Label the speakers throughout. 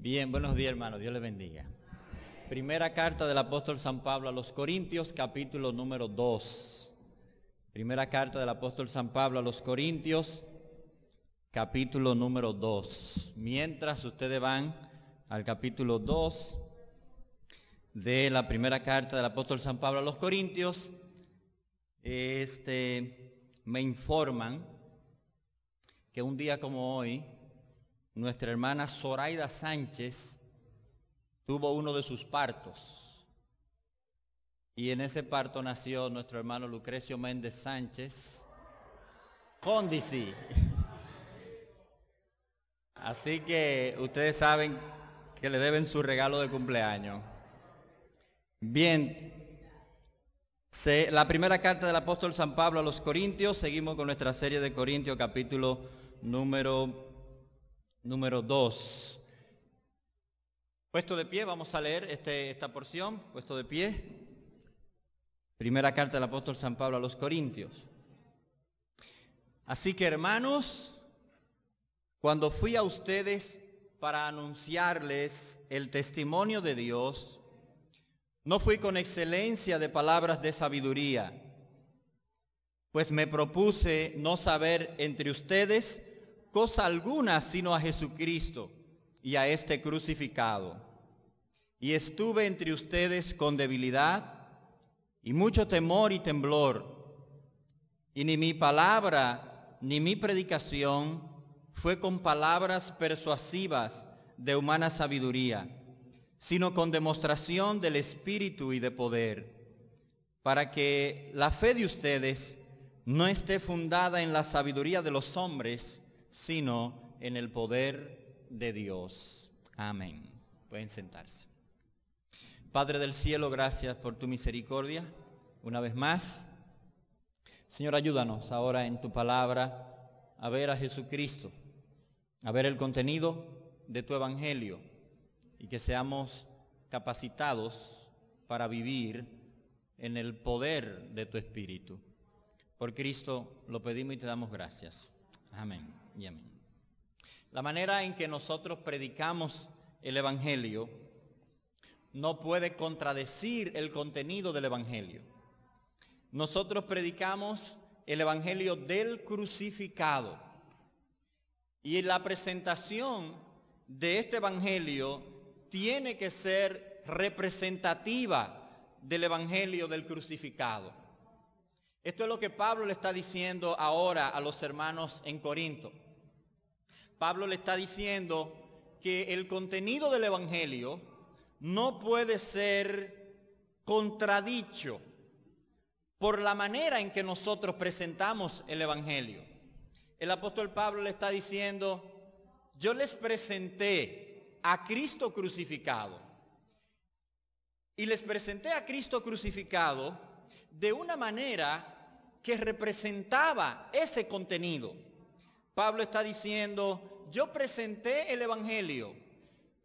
Speaker 1: Bien, buenos días, hermanos. Dios les bendiga. Primera carta del apóstol San Pablo a los Corintios, capítulo número 2. Primera carta del apóstol San Pablo a los Corintios, capítulo número 2. Mientras ustedes van al capítulo 2 de la primera carta del apóstol San Pablo a los Corintios, me informan que un día como hoy, nuestra hermana Zoraida Sánchez tuvo uno de sus partos. Y en ese parto nació nuestro hermano Lucrecio Méndez Sánchez, Cóndice. Así que ustedes saben que le deben su regalo de cumpleaños. Bien, la primera carta del apóstol San Pablo a los Corintios. Seguimos con nuestra serie de Corintios, capítulo número 2. Puesto de pie, vamos a leer esta porción, puesto de pie. Primera carta del apóstol San Pablo a los Corintios. Así que, hermanos, cuando fui a ustedes para anunciarles el testimonio de Dios, no fui con excelencia de palabras de sabiduría, pues me propuse no saber entre ustedes cosa alguna sino a Jesucristo y a este crucificado. Y estuve entre ustedes con debilidad y mucho temor y temblor, y ni mi palabra ni mi predicación fue con palabras persuasivas de humana sabiduría, sino con demostración del Espíritu y de poder, para que la fe de ustedes no esté fundada en la sabiduría de los hombres, sino en el poder de Dios. Amén. Pueden sentarse. Padre del cielo, gracias por tu misericordia. Una vez más, Señor, ayúdanos ahora en tu palabra a ver a Jesucristo, a ver el contenido de tu evangelio y que seamos capacitados para vivir en el poder de tu Espíritu. Por Cristo lo pedimos y te damos gracias. Amén y amén. La manera en que nosotros predicamos el evangelio no puede contradecir el contenido del evangelio. Nosotros predicamos el evangelio del crucificado. Y la presentación de este evangelio tiene que ser representativa del evangelio del crucificado. Esto es lo que Pablo le está diciendo ahora a los hermanos en Corinto. Pablo le está diciendo que el contenido del evangelio no puede ser contradicho por la manera en que nosotros presentamos el evangelio. El apóstol Pablo le está diciendo: yo les presenté a Cristo crucificado. Y les presenté a Cristo crucificado de una manera que representaba ese contenido. Pablo está diciendo: yo presenté el evangelio,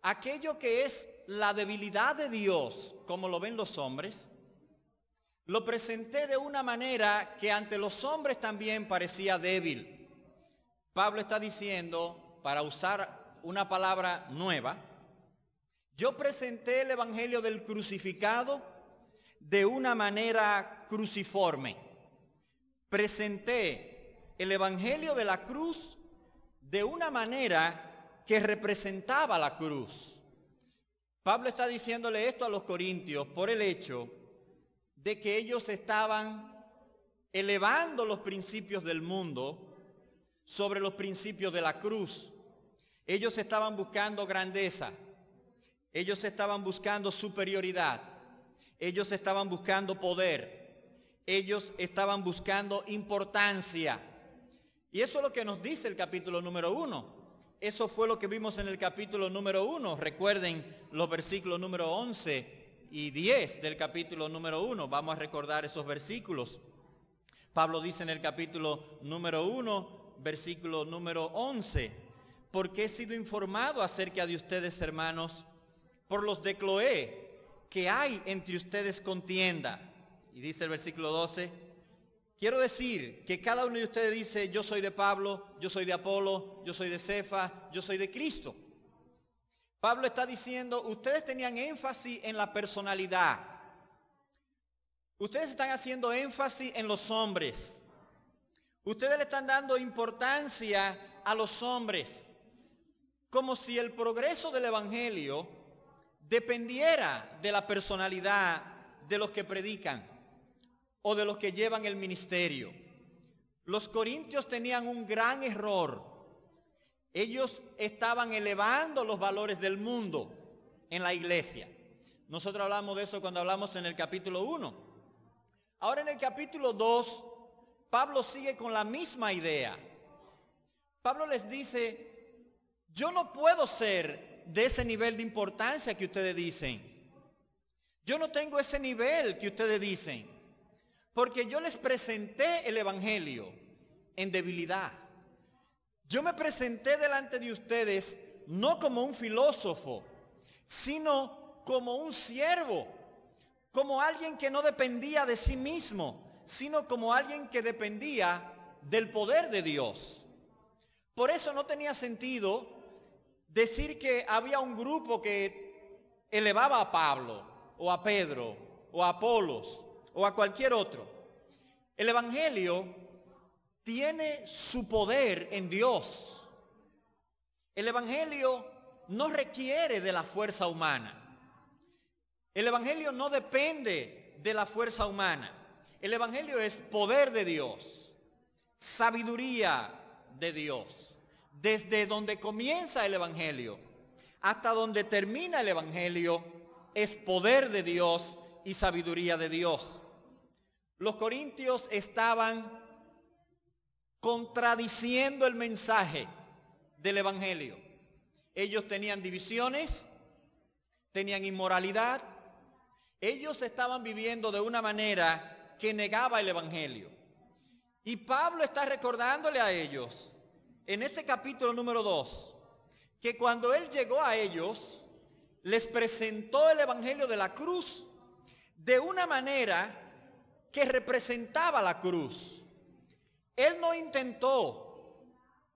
Speaker 1: aquello que es la debilidad de Dios, como lo ven los hombres, lo presenté de una manera que ante los hombres también parecía débil. Pablo está diciendo, para usar una palabra nueva, yo presenté el evangelio del crucificado de una manera cruciforme. Presenté el evangelio de la cruz de una manera que representaba la cruz. Pablo está diciéndole esto a los corintios por el hecho de que ellos estaban elevando los principios del mundo sobre los principios de la cruz. Ellos estaban buscando grandeza, ellos estaban buscando superioridad, ellos estaban buscando poder, ellos estaban buscando importancia. Y eso es lo que nos dice el capítulo número 1. Eso fue lo que vimos en el capítulo número 1. Recuerden los versículos número 11 y 10 del capítulo número 1. Vamos a recordar esos versículos. Pablo dice en el capítulo número 1, versículo número 11: porque he sido informado acerca de ustedes, hermanos, por los de Cloé, que hay entre ustedes contienda. Y dice el versículo 12: quiero decir que cada uno de ustedes dice: yo soy de Pablo, yo soy de Apolo, yo soy de Cefas, yo soy de Cristo. Pablo está diciendo, ustedes tenían énfasis en la personalidad. Ustedes están haciendo énfasis en los hombres. Ustedes le están dando importancia a los hombres, como si el progreso del evangelio dependiera de la personalidad de los que predican o de los que llevan el ministerio. Los corintios tenían un gran error. Ellos estaban elevando los valores del mundo en la iglesia. Nosotros hablamos de eso cuando hablamos en el capítulo 1. Ahora en el capítulo 2, Pablo sigue con la misma idea. Pablo les dice, yo no puedo ser de ese nivel de importancia que ustedes dicen. Yo no tengo ese nivel que ustedes dicen, porque yo les presenté el evangelio en debilidad. Yo me presenté delante de ustedes no como un filósofo, sino como un siervo, como alguien que no dependía de sí mismo, sino como alguien que dependía del poder de Dios. Por eso no tenía sentido decir que había un grupo que elevaba a Pablo, o a Pedro, o a Apolos, o a cualquier otro. El evangelio tiene su poder en Dios. El evangelio no requiere de la fuerza humana. El evangelio no depende de la fuerza humana. El evangelio es poder de Dios, sabiduría de Dios. Desde donde comienza el evangelio hasta donde termina el evangelio es poder de Dios y sabiduría de Dios. Los corintios estaban contradiciendo el mensaje del evangelio. Ellos tenían divisiones, tenían inmoralidad. Ellos estaban viviendo de una manera que negaba el evangelio. Y Pablo está recordándole a ellos, en este capítulo número 2, que cuando él llegó a ellos, les presentó el evangelio de la cruz de una manera que representaba la cruz. Él no intentó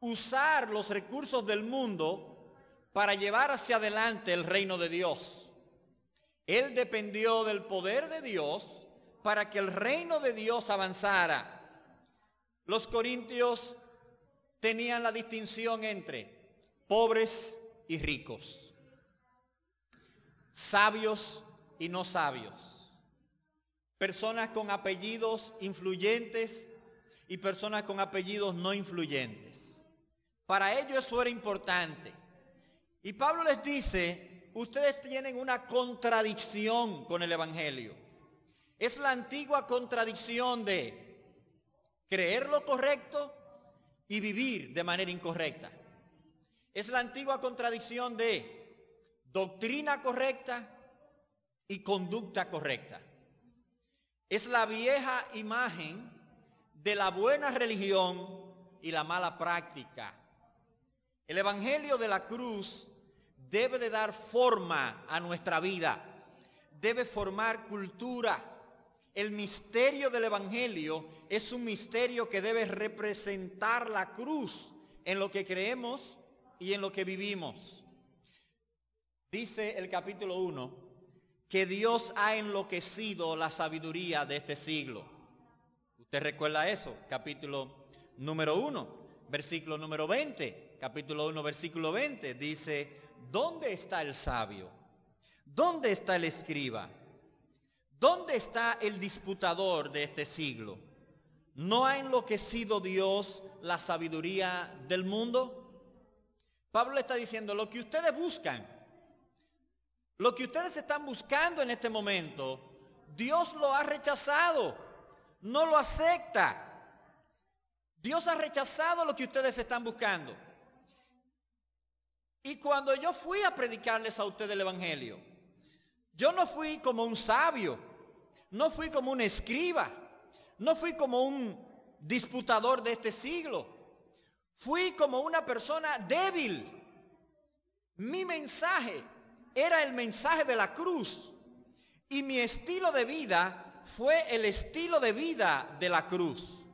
Speaker 1: usar los recursos del mundo para llevar hacia adelante el reino de Dios. Él dependió del poder de Dios para que el reino de Dios avanzara. Los corintios tenían la distinción entre pobres y ricos, sabios y no sabios, personas con apellidos influyentes y personas con apellidos no influyentes. Para ellos eso era importante. Y Pablo les dice, ustedes tienen una contradicción con el evangelio. Es la antigua contradicción de creer lo correcto y vivir de manera incorrecta. Es la antigua contradicción de doctrina correcta y conducta correcta. Es la vieja imagen de la buena religión y la mala práctica. El evangelio de la cruz debe de dar forma a nuestra vida, debe formar cultura. El misterio del evangelio es un misterio que debe representar la cruz en lo que creemos y en lo que vivimos. Dice el capítulo 1 que Dios ha enloquecido la sabiduría de este siglo. ¿Usted recuerda eso? Capítulo número 1, versículo número 20. Capítulo 1, versículo 20 dice, ¿dónde está el sabio? ¿Dónde está el escriba? ¿Dónde está el disputador de este siglo? ¿No ha enloquecido Dios la sabiduría del mundo? Pablo le está diciendo, lo que ustedes buscan, lo que ustedes están buscando en este momento, Dios lo ha rechazado, no lo acepta. Dios ha rechazado lo que ustedes están buscando. Y cuando yo fui a predicarles a ustedes el evangelio, yo no fui como un sabio, no fui como un escriba, no fui como un disputador de este siglo. Fui como una persona débil. Mi mensaje era el mensaje de la cruz y mi estilo de vida fue el estilo de vida de la cruz.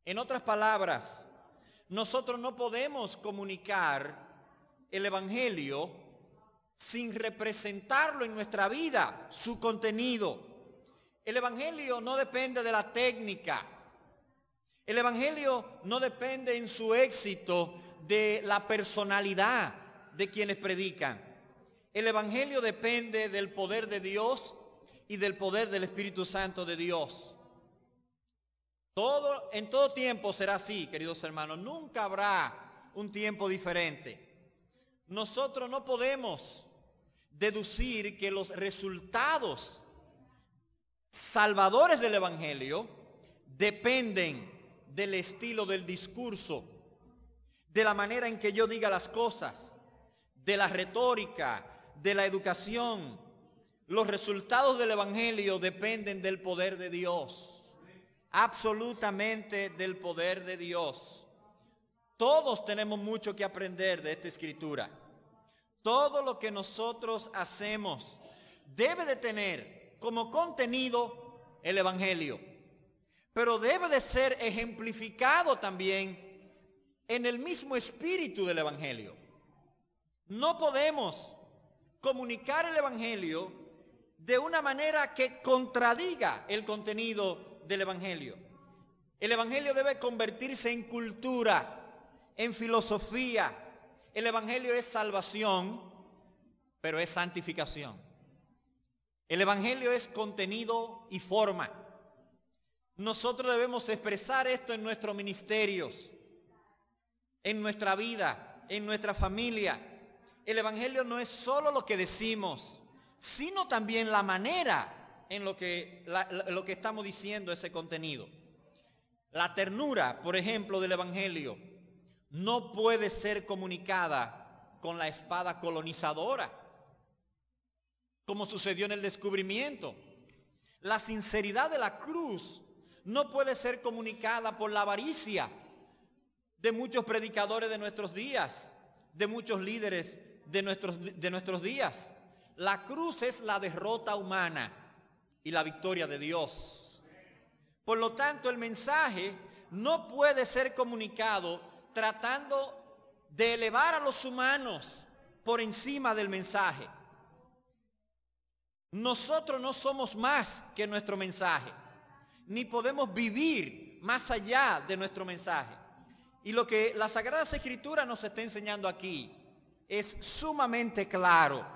Speaker 1: En otras palabras, nosotros no podemos comunicar el evangelio sin representarlo en nuestra vida, su contenido. El Evangelio no depende de la técnica. El Evangelio no depende en su éxito de la personalidad de quienes predican. El Evangelio depende del poder de Dios y del poder del Espíritu Santo de Dios. En todo tiempo será así, queridos hermanos. Nunca habrá un tiempo diferente. Nosotros no podemos deducir que los resultados salvadores del Evangelio dependen del estilo del discurso, de la manera en que yo diga las cosas, de la retórica, de la educación. Los resultados del Evangelio dependen del poder de Dios, absolutamente del poder de Dios. Todos tenemos mucho que aprender de esta escritura. Todo lo que nosotros hacemos debe de tener como contenido el Evangelio, pero debe de ser ejemplificado también en el mismo espíritu del Evangelio. No podemos comunicar el Evangelio de una manera que contradiga el contenido del Evangelio. El Evangelio debe convertirse en cultura, en filosofía. El Evangelio es salvación, pero es santificación. El Evangelio es contenido y forma. Nosotros debemos expresar esto en nuestros ministerios, en nuestra vida, en nuestra familia. El Evangelio no es solo lo que decimos, sino también la manera en lo que estamos diciendo ese contenido. La ternura, por ejemplo, del Evangelio no puede ser comunicada con la espada colonizadora, como sucedió en el descubrimiento. La sinceridad de la cruz no puede ser comunicada por la avaricia de muchos predicadores de nuestros días, de muchos líderes de nuestros días. La cruz es la derrota humana y la victoria de Dios. Por lo tanto, el mensaje no puede ser comunicado tratando de elevar a los humanos por encima del mensaje. Nosotros no somos más que nuestro mensaje, ni podemos vivir más allá de nuestro mensaje. Y lo que la Sagrada Escritura nos está enseñando aquí es sumamente claro.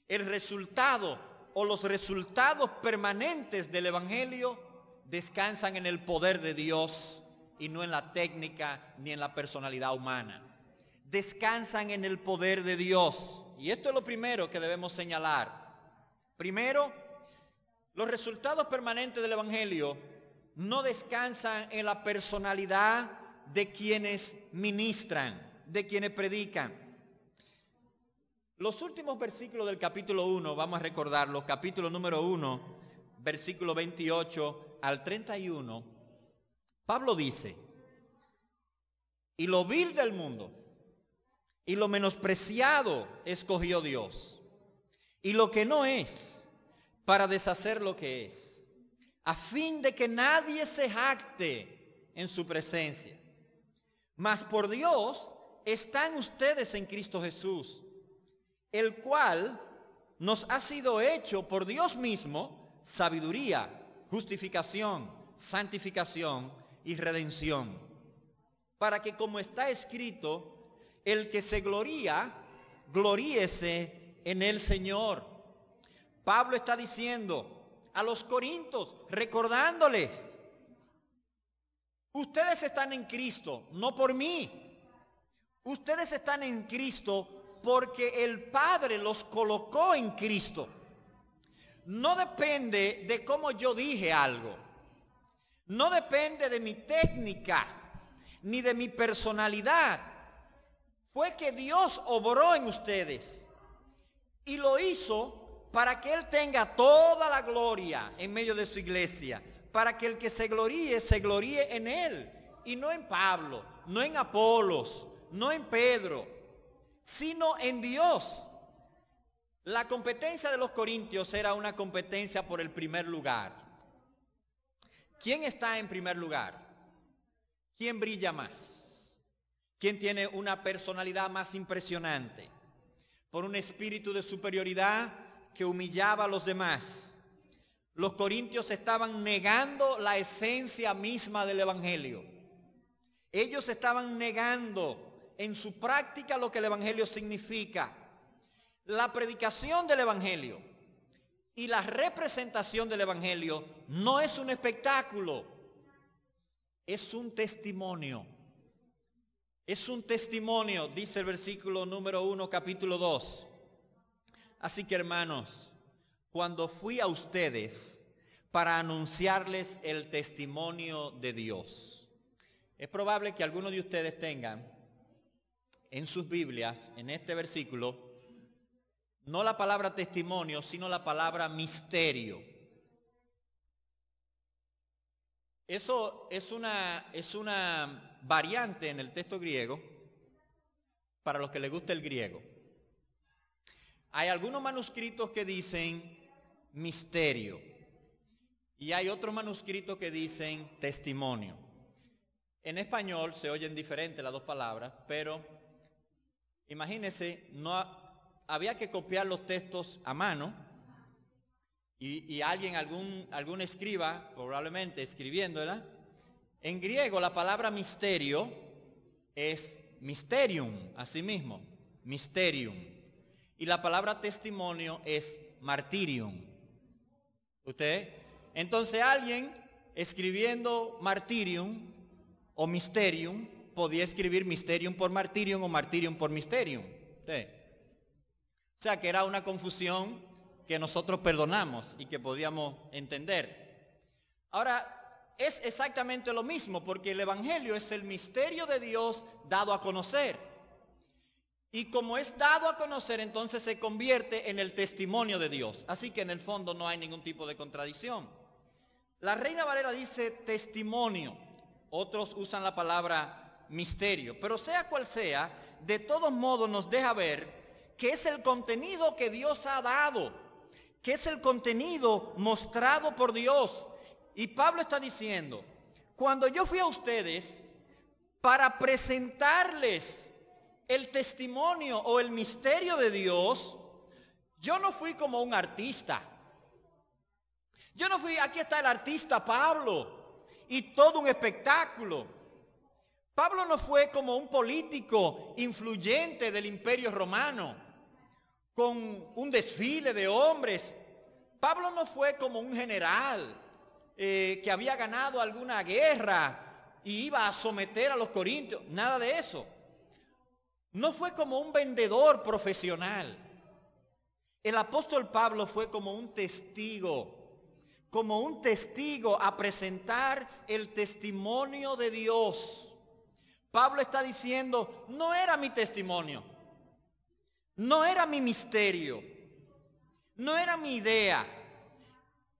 Speaker 1: El resultado o los resultados permanentes del Evangelio descansan en el poder de Dios y no en la técnica ni en la personalidad humana. Descansan en el poder de Dios. Y esto es lo primero que debemos señalar. Primero, los resultados permanentes del Evangelio no descansan en la personalidad de quienes ministran, de quienes predican. Los últimos versículos del capítulo 1, vamos a recordarlos, capítulo número 1, versículo 28 al 31, Pablo dice: y lo vil del mundo y lo menospreciado escogió Dios, y lo que no es, para deshacer lo que es, a fin de que nadie se jacte en su presencia. Mas por Dios están ustedes en Cristo Jesús, el cual nos ha sido hecho por Dios mismo sabiduría, justificación, santificación y redención, para que, como está escrito, el que se gloría, gloríese en el Señor. Pablo está diciendo a los corintios, recordándoles: ustedes están en Cristo, no por mí. Ustedes están en Cristo porque el Padre los colocó en Cristo. No depende de cómo yo dije algo. No depende de mi técnica, ni de mi personalidad. Fue que Dios obró en ustedes y lo hizo para que Él tenga toda la gloria en medio de su iglesia, para que el que se gloríe en Él, y no en Pablo, no en Apolos, no en Pedro, sino en Dios. La competencia de los corintios era una competencia por el primer lugar. ¿Quién está en primer lugar? ¿Quién brilla más? ¿Quién tiene una personalidad más impresionante? por un espíritu de superioridad que humillaba a los demás. Los corintios estaban negando la esencia misma del evangelio. Ellos estaban negando en su práctica lo que el evangelio significa. La predicación del evangelio y la representación del evangelio no es un espectáculo, es un testimonio. Es un testimonio, dice el versículo número 1, capítulo 2. Así que, hermanos, cuando fui a ustedes para anunciarles el testimonio de Dios, es probable que algunos de ustedes tengan en sus Biblias, en este versículo, no la palabra testimonio, sino la palabra misterio. Eso es una variante en el texto griego, para los que les gusta el griego. Hay algunos manuscritos que dicen misterio y hay otros manuscritos que dicen testimonio. En español se oyen diferentes las dos palabras, pero imagínense, había que copiar los textos a mano y alguien, algún escriba, probablemente escribiéndola. En griego la palabra misterio es mysterium, así mismo, mysterium. Y la palabra testimonio es martyrium. ¿Usted? Entonces alguien escribiendo martyrium o mysterium podía escribir mysterium por martyrium o martyrium por mysterium. ¿Usted? O sea que era una confusión que nosotros perdonamos y que podíamos entender. Ahora, es exactamente lo mismo, porque el evangelio es el misterio de Dios dado a conocer. Y como es dado a conocer, entonces se convierte en el testimonio de Dios. Así que en el fondo no hay ningún tipo de contradicción. La Reina Valera dice testimonio, otros usan la palabra misterio, pero sea cual sea, de todos modos nos deja ver que es el contenido que Dios ha dado, que es el contenido mostrado por Dios. Y Pablo está diciendo, cuando yo fui a ustedes para presentarles el testimonio o el misterio de Dios, yo no fui como un artista. Yo no fui, aquí está el artista Pablo, y todo un espectáculo. Pablo no fue como un político influyente del Imperio Romano, con un desfile de hombres. Pablo no fue como un general que había ganado alguna guerra y iba a someter a los corintios, nada de eso. No fue como un vendedor profesional. El apóstol Pablo fue como un testigo a presentar el testimonio de Dios. Pablo está diciendo, no era mi testimonio, no era mi misterio, no era mi idea,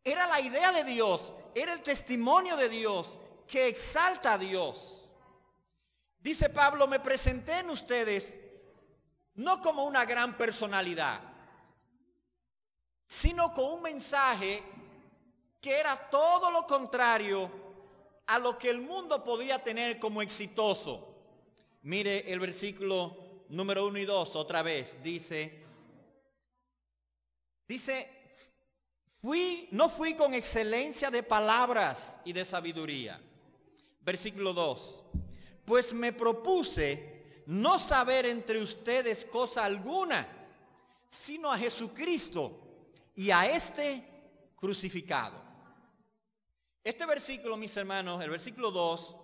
Speaker 1: era la idea de Dios, era el testimonio de Dios que exalta a Dios. Dice Pablo, me presenté en ustedes no como una gran personalidad, sino con un mensaje que era todo lo contrario a lo que el mundo podía tener como exitoso. Mire el versículo número 1 y 2 otra vez, dice, no fui con excelencia de palabras y de sabiduría. Versículo 2. Pues me propuse no saber entre ustedes cosa alguna, sino a Jesucristo y a este crucificado. Este versículo, mis hermanos, el versículo 2,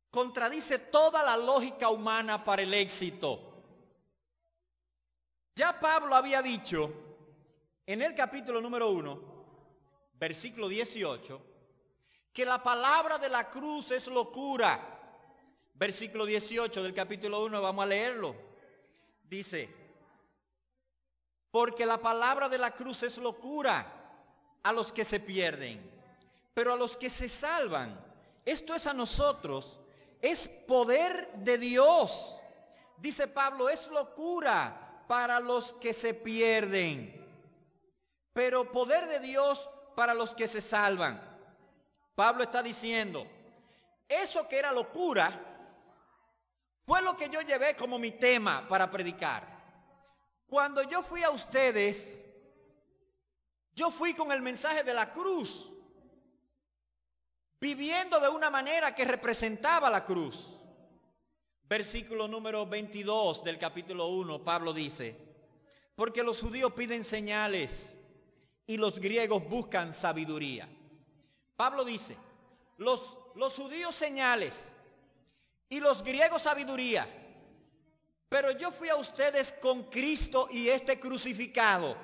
Speaker 1: contradice toda la lógica humana para el éxito. Ya Pablo había dicho en el capítulo número 1, versículo 18, que la palabra de la cruz es locura. Versículo 18 del capítulo 1, vamos a leerlo. Dice, porque la palabra de la cruz es locura a los que se pierden, pero a los que se salvan, esto es a nosotros, es poder de Dios. Dice Pablo, es locura para los que se pierden, pero poder de Dios para los que se salvan. Pablo está diciendo, eso que era locura fue lo que yo llevé como mi tema para predicar. Cuando yo fui a ustedes, yo fui con el mensaje de la cruz, viviendo de una manera que representaba la cruz. Versículo número 22 del capítulo 1, Pablo dice, porque los judíos piden señales y los griegos buscan sabiduría. Pablo dice, los judíos señales y los griegos sabiduría, pero yo fui a ustedes con Cristo y este crucificado.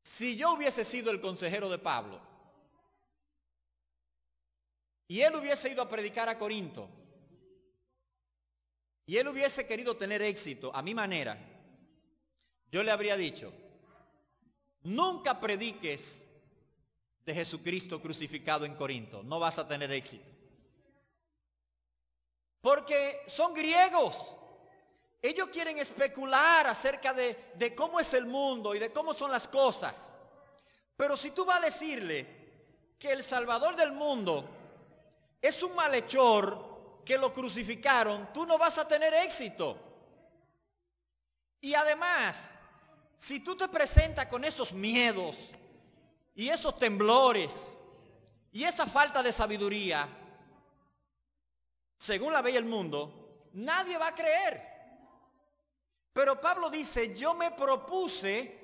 Speaker 1: Si yo hubiese sido el consejero de Pablo y él hubiese ido a predicar a Corinto y él hubiese querido tener éxito a mi manera, yo le habría dicho, nunca prediques de Jesucristo crucificado en Corinto, no vas a tener éxito. Porque son griegos. Ellos quieren especular acerca de cómo es el mundo y de cómo son las cosas. Pero si tú vas a decirle que el Salvador del mundo es un malhechor que lo crucificaron, tú no vas a tener éxito. Y además, si tú te presentas con esos miedos y esos temblores y esa falta de sabiduría, según la ve el mundo, nadie va a creer. Pero Pablo dice, yo me propuse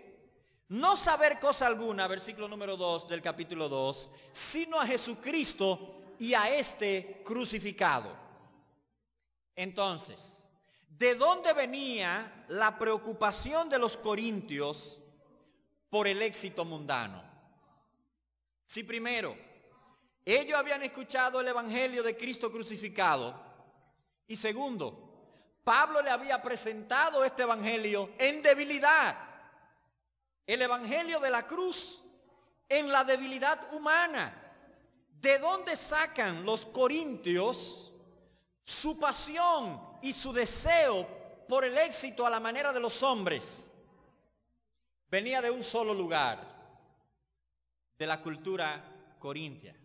Speaker 1: no saber cosa alguna, versículo número 2 del capítulo 2, sino a Jesucristo y a este crucificado. Entonces, ¿de dónde venía la preocupación de los corintios por el éxito mundano? Si primero, ellos habían escuchado el evangelio de Cristo crucificado, y segundo, Pablo le había presentado este evangelio en debilidad, el evangelio de la cruz en la debilidad humana. ¿De dónde sacan los corintios su pasión y su deseo por el éxito a la manera de los hombres? Venía de un solo lugar, de la cultura corintia,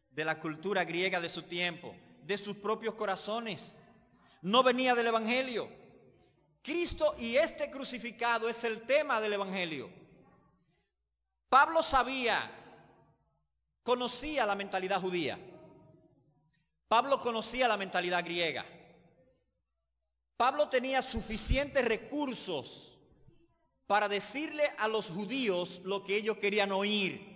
Speaker 1: de la cultura griega de su tiempo, de sus propios corazones. No venía del evangelio. Cristo y este crucificado es el tema del evangelio. Pablo conocía la mentalidad judía. Pablo conocía la mentalidad griega. Pablo tenía suficientes recursos para decirle a los judíos lo que ellos querían oír.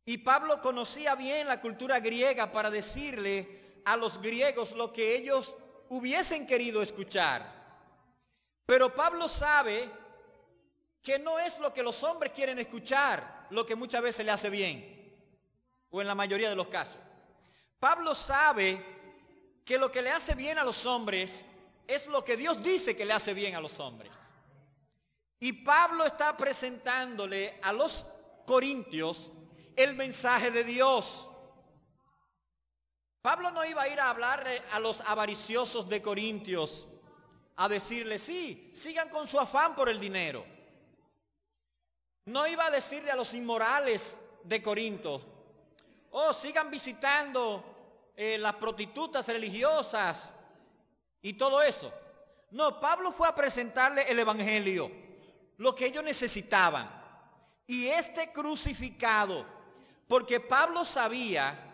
Speaker 1: Y Pablo conocía bien la cultura griega para decirle a los griegos lo que ellos hubiesen querido escuchar. Pero Pablo sabe que no es lo que los hombres quieren escuchar lo que muchas veces le hace bien, o en la mayoría de los casos. Pablo sabe que lo que le hace bien a los hombres es lo que Dios dice que le hace bien a los hombres. Y Pablo está presentándole a los corintios el mensaje de Dios. Pablo no iba a ir a hablarle a los avariciosos de Corintios, a decirle, sí, sigan con su afán por el dinero. No iba a decirle a los inmorales de Corinto, oh, sigan visitando las prostitutas religiosas y todo eso. No, Pablo fue a presentarle el evangelio, lo que ellos necesitaban. Y este crucificado, porque Pablo sabía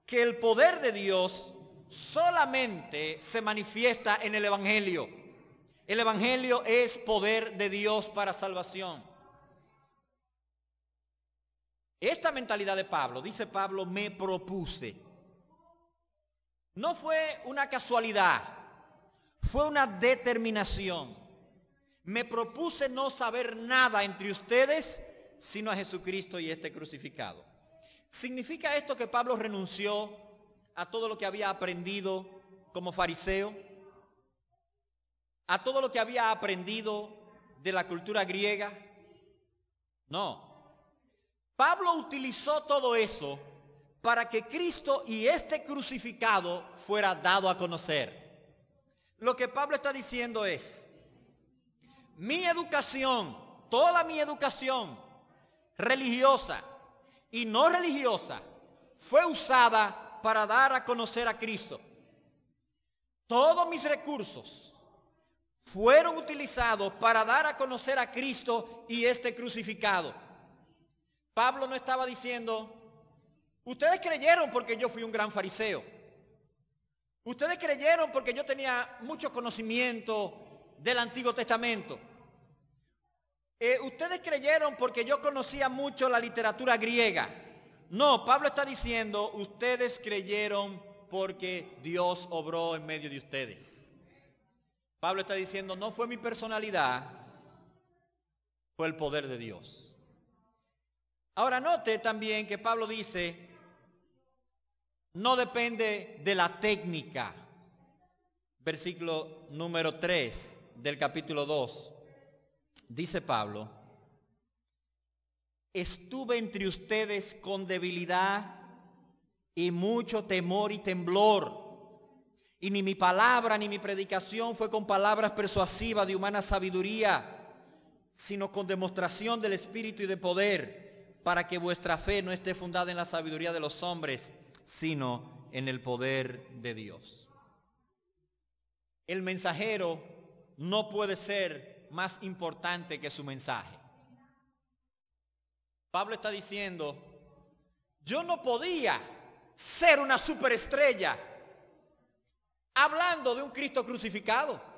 Speaker 1: que el poder de Dios solamente se manifiesta en el evangelio. El evangelio es poder de Dios para salvación. Esta mentalidad de Pablo, dice Pablo, me propuse. No fue una casualidad, fue una determinación. Me propuse no saber nada entre ustedes, sino a Jesucristo y este crucificado. ¿Significa esto que Pablo renunció a todo lo que había aprendido como fariseo? ¿A todo lo que había aprendido de la cultura griega? No. Pablo utilizó todo eso para que Cristo y este crucificado fuera dado a conocer. Lo que Pablo está diciendo es, mi educación, toda mi educación religiosa y no religiosa fue usada para dar a conocer a Cristo. Todos mis recursos fueron utilizados para dar a conocer a Cristo y este crucificado. Pablo no estaba diciendo, ustedes creyeron porque yo fui un gran fariseo. Ustedes creyeron porque yo tenía mucho conocimiento del Antiguo Testamento. Ustedes creyeron porque yo conocía mucho la literatura griega. No, Pablo está diciendo, ustedes creyeron porque Dios obró en medio de ustedes. Pablo está diciendo, no fue mi personalidad, fue el poder de Dios. Ahora note también que Pablo dice, no depende de la técnica. Versículo número 3 del capítulo 2. Dice Pablo, estuve entre ustedes con debilidad y mucho temor y temblor. Y ni mi palabra ni mi predicación fue con palabras persuasivas de humana sabiduría, sino con demostración del Espíritu y de poder, para que vuestra fe no esté fundada en la sabiduría de los hombres, sino en el poder de Dios. El mensajero no puede ser más importante que su mensaje. Pablo está diciendo, yo no podía ser una superestrella hablando de un Cristo crucificado.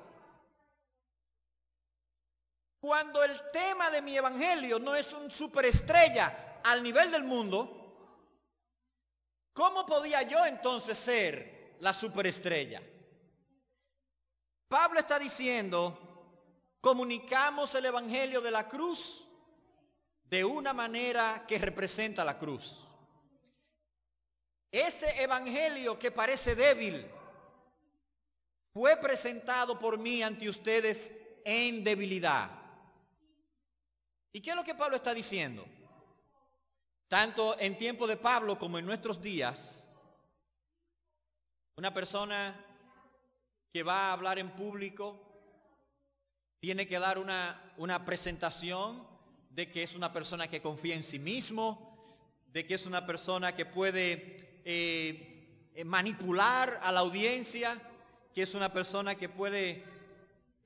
Speaker 1: Cuando el tema de mi evangelio no es un superestrella al nivel del mundo, ¿cómo podía yo entonces ser la superestrella? Pablo está diciendo, comunicamos el evangelio de la cruz de una manera que representa la cruz. Ese evangelio que parece débil fue presentado por mí ante ustedes en debilidad. ¿Y qué es lo que Pablo está diciendo? Tanto en tiempo de Pablo como en nuestros días, una persona que va a hablar en público tiene que dar una presentación de que es una persona que confía en sí mismo, de que es una persona que puede manipular a la audiencia, que es una persona que puede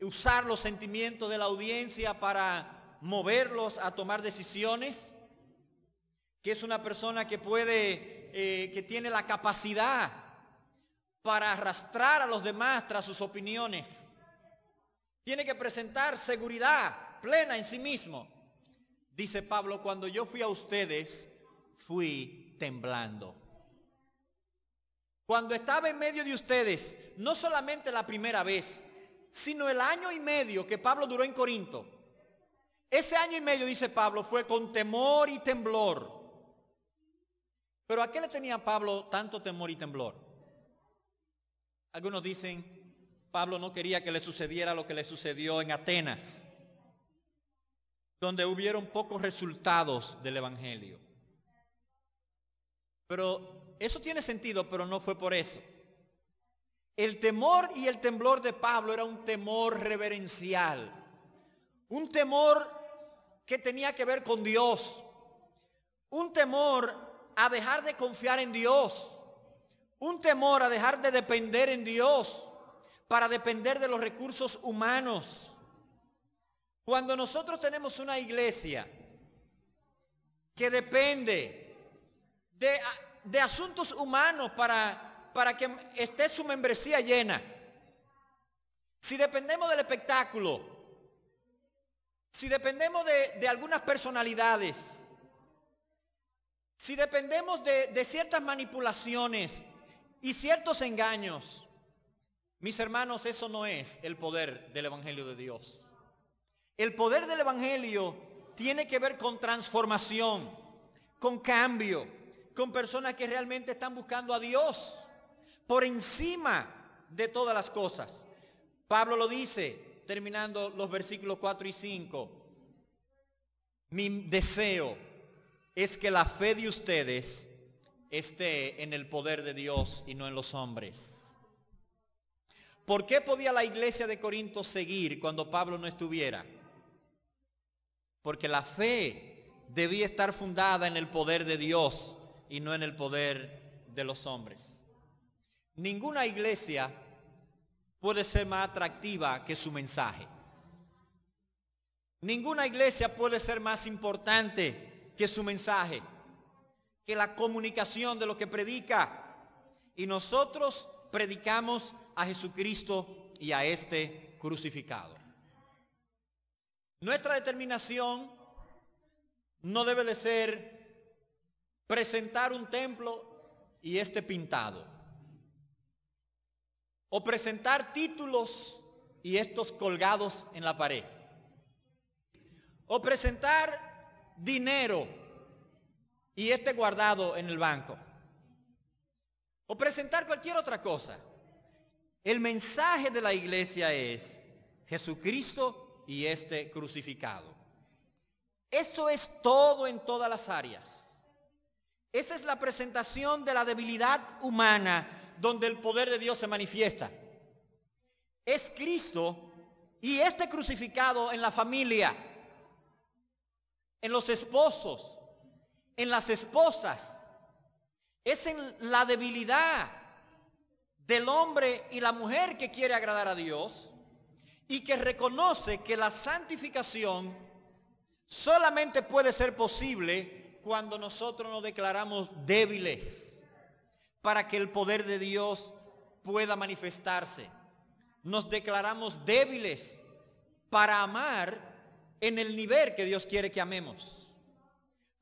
Speaker 1: usar los sentimientos de la audiencia para moverlos a tomar decisiones, que es una persona que que tiene la capacidad para arrastrar a los demás tras sus opiniones. Tiene que presentar seguridad plena en sí mismo. Dice Pablo, cuando yo fui a ustedes, fui temblando. Cuando estaba en medio de ustedes, no solamente la primera vez, sino el año y medio que Pablo duró en Corinto. Ese año y medio, dice Pablo, fue con temor y temblor. Pero ¿a qué le tenía Pablo tanto temor y temblor? Algunos dicen, Pablo no quería que le sucediera lo que le sucedió en Atenas, donde hubieron pocos resultados del evangelio. Pero eso tiene sentido, pero no fue por eso. El temor y el temblor de Pablo era un temor reverencial, un temor que tenía que ver con Dios, un temor a dejar de confiar en Dios, un temor a dejar de depender en Dios para depender de los recursos humanos. Cuando nosotros tenemos una iglesia que depende de asuntos humanos para que esté su membresía llena, si dependemos del espectáculo, si dependemos de algunas personalidades, si dependemos de ciertas manipulaciones y ciertos engaños, mis hermanos, eso no es el poder del evangelio de Dios. El poder del evangelio tiene que ver con transformación, con cambio, con personas que realmente están buscando a Dios por encima de todas las cosas. Pablo lo dice, terminando los versículos 4 y 5. Mi deseo es que la fe de ustedes esté en el poder de Dios y no en los hombres. ¿Por qué podía la iglesia de Corinto seguir cuando Pablo no estuviera? Porque la fe debía estar fundada en el poder de Dios y no en el poder de los hombres. Ninguna iglesia puede ser más atractiva que su mensaje. Ninguna iglesia puede ser más importante que su mensaje, que la comunicación de lo que predica. Y nosotros predicamos a Jesucristo y a este crucificado. Nuestra determinación no debe de ser presentar un templo y este pintado, o presentar títulos y estos colgados en la pared, o presentar dinero y este guardado en el banco, o presentar cualquier otra cosa. El mensaje de la iglesia es Jesucristo y este crucificado. Eso es todo en todas las áreas. Esa es la presentación de la debilidad humana donde el poder de Dios se manifiesta. Es Cristo y este crucificado en la familia, en los esposos, en las esposas. Es en la debilidad del hombre y la mujer que quiere agradar a Dios y que reconoce que la santificación solamente puede ser posible cuando nosotros nos declaramos débiles para que el poder de Dios pueda manifestarse. Nos declaramos débiles para amar en el nivel que Dios quiere que amemos,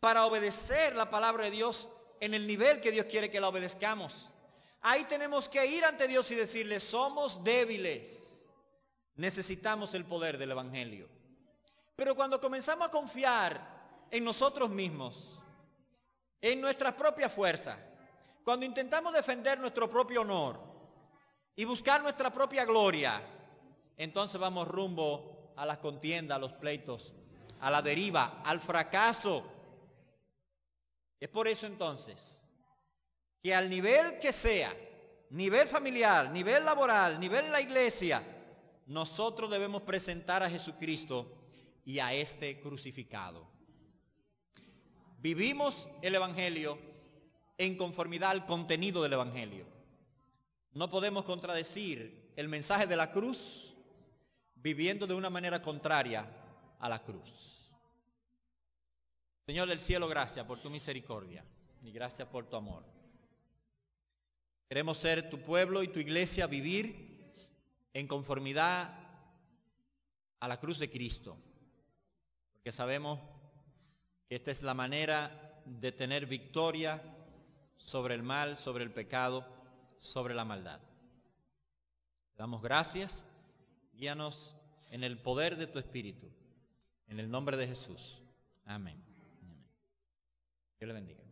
Speaker 1: para obedecer la palabra de Dios en el nivel que Dios quiere que la obedezcamos. Ahí tenemos que ir ante Dios y decirle, somos débiles, necesitamos el poder del Evangelio. Pero cuando comenzamos a confiar en nosotros mismos, en nuestra propia fuerza, cuando intentamos defender nuestro propio honor y buscar nuestra propia gloria, entonces vamos rumbo a las contiendas, a los pleitos, a la deriva, al fracaso. Es por eso entonces que al nivel que sea, nivel familiar, nivel laboral, nivel en la iglesia, nosotros debemos presentar a Jesucristo y a este crucificado. Vivimos el Evangelio en conformidad al contenido del Evangelio. No podemos contradecir el mensaje de la cruz viviendo de una manera contraria a la cruz. Señor del cielo, gracias por tu misericordia y gracias por tu amor. Queremos ser tu pueblo y tu iglesia, vivir en conformidad a la cruz de Cristo, porque sabemos que esta es la manera de tener victoria sobre el mal, sobre el pecado, sobre la maldad. Te damos gracias, guíanos en el poder de tu Espíritu, en el nombre de Jesús. Amén. Amén. Dios le bendiga.